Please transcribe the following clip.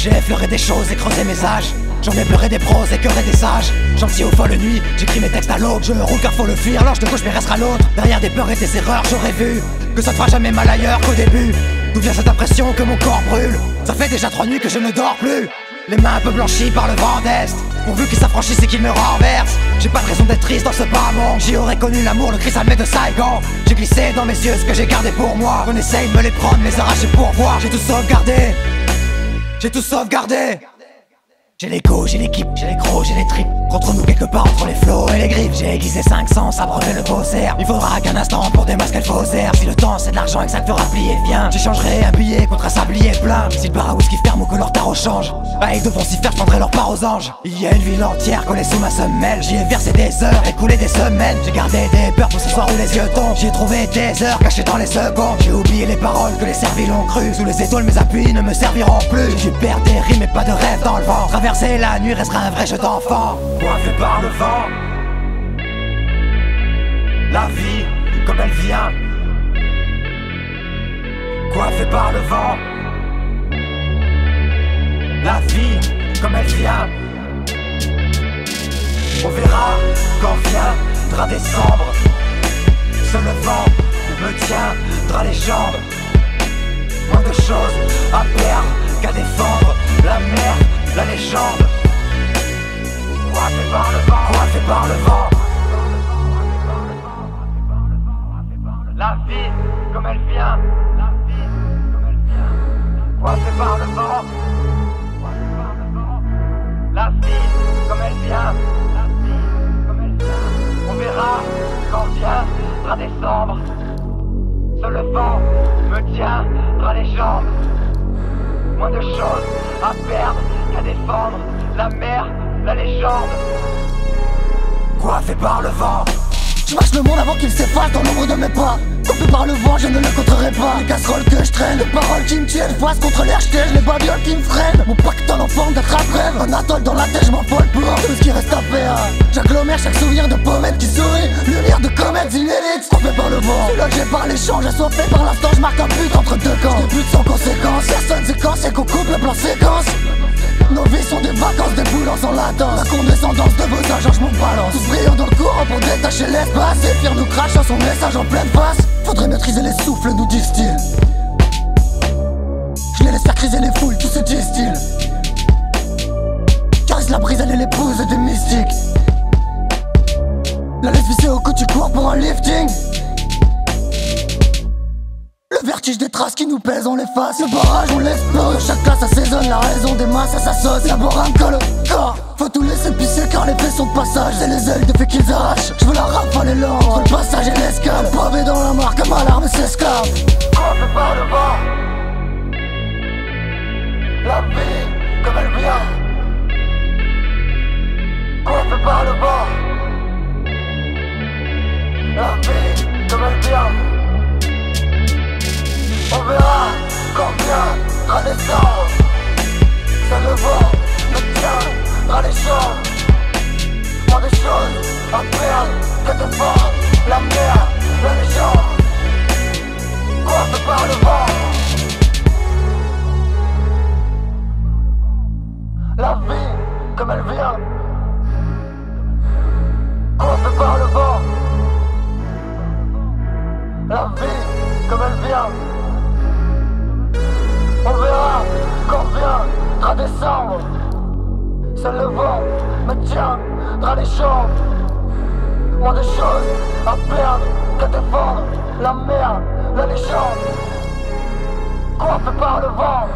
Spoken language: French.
J'ai effleuré des choses et creusé mes âges. J'en ai pleuré des pros, écœuré des sages. Gentil aux folles nuits, j'écris mes textes à l'aube. Je roule car faut le fuir, l'ange de gauche mais restera l'autre. Derrière des peurs et des erreurs, j'aurais vu que ça te fera jamais mal ailleurs qu'au début. D'où vient cette impression que mon corps brûle? Ça fait déjà 3 nuits que je ne dors plus. Les mains un peu blanchies par le vent d'Est, pourvu qu'il s'affranchisse et qu'il me renverse. J'ai pas de raison d'être triste dans ce bas monde. J'y aurais connu l'amour, le cri salmé de Saigon. J'ai glissé dans mes yeux ce que j'ai gardé pour moi. On essaye de me les prendre, les arracher pour voir. J'ai tout sauvegardé, j'ai tout sauvegardé. J'ai l'écho, j'ai l'équipe, j'ai les crocs, j'ai les tripes. Contre-nous quelque part entre les flots et les griffes. J'ai aiguisé 500, abrevé le faussaire. Il faudra qu'un instant pour démasquer le faussaire. Si le temps c'est de l'argent et que ça te fera plier, viens. J'échangerai un billet contre un sablier plein. Si le bar à whisky ferme ou que leur tarot change, ah, ils devront s'y faire, je prendrai leur part aux anges. Il y a une ville entière collée sous ma semelle. J'y ai versé des heures, écoulé des semaines. J'ai gardé des peurs pour ce soir où les yeux tombent. J'y ai trouvé des heures cachées dans les secondes. J'ai oublié les paroles que les serviles ont cru. Sous les étoiles mes appuis ne me serviront plus. J'ai dû perdre des rimes et pas de rêve dans le vent. Traverser la nuit restera un vrai jeu d'enfant. Coiffé par le vent, la vie comme elle vient. Coiffé par le vent, la vie comme elle vient. On verra quand viendra décembre. Seul le vent me tiendra les jambes. Moins de choses à perdre qu'à défendre. La mer, la légende. Coiffé par le vent, coiffé par le vent. La vie comme elle vient, la vie comme elle vient. Coiffé par le vent, la vie comme elle vient, la vie comme elle vient. On verra quand viendra décembre. Seul le vent me tiendra les jambes. Moins de choses à perdre qu'à défendre. La mer, la légende. Coiffé par le vent. Je marche le monde avant qu'il s'efface dans l'ombre de mes pas. Coiffé par le vent, je ne le contrerai pas. Les casseroles que je traîne, les paroles qui me tiennent face contre l'air, je les babioles qui me freinent. Mon pactole en forme d'attrape-rêve. Un atoll dans la tête, je m'envole pour tout ce qui reste à faire. J'agglomère chaque souvenir de pommette qui sourit. Lumière de comètes inédites, coiffé par le vent. Logé par l'échange, assoiffé par l'instant, je marque un but entre deux camps. Des buts sans conséquence, personne séquence et qu'on coupe le plan séquence. Nos vies sont des vacances, des boulances en latence. La condescendance de vos agents, je m'en balance. Tous brillants dans le courant pour détacher l'espace. Et fier nous crachant son message en pleine face. Faudrait maîtriser les souffles, nous disent-ils. Je les laisse faire criser les foules, tout se disent-ils. Caresse la brise, elle est l'épouse des mystiques. La laisse visser au cou, tu cours pour un lifting. Le vertige des traces qui nous pèsent, on les fasse. Le barrage, on l'explose. Chaque classe assaisonne, la raison des masses, à sa sauce. Laboram colle au corps. Faut tout laisser pisser car les faits sont de passage. C'est les ailes de fait qu'ils arrachent. Je veux la rafale et l'ordre, entre le passage et l'escale. Pavé dans la mare comme à l'arme s'esclave. Coiffé par le vent, la vie comme elle vient. Coiffé par le vent, la vie comme elle vient. On verra quand viendra décembre. C'est le vent me tiendra les jambes. Moins de choses à perdre que de défendre. La mer, la légende. Coiffé par le vent, la vie comme elle vient. Coiffé par le vent, la vie comme elle vient. On verra quand viendra décembre. Seul le vent me tiendra les jambes. Moins de choses à perdre que défendre. La mer, la légende. Coiffé par le vent.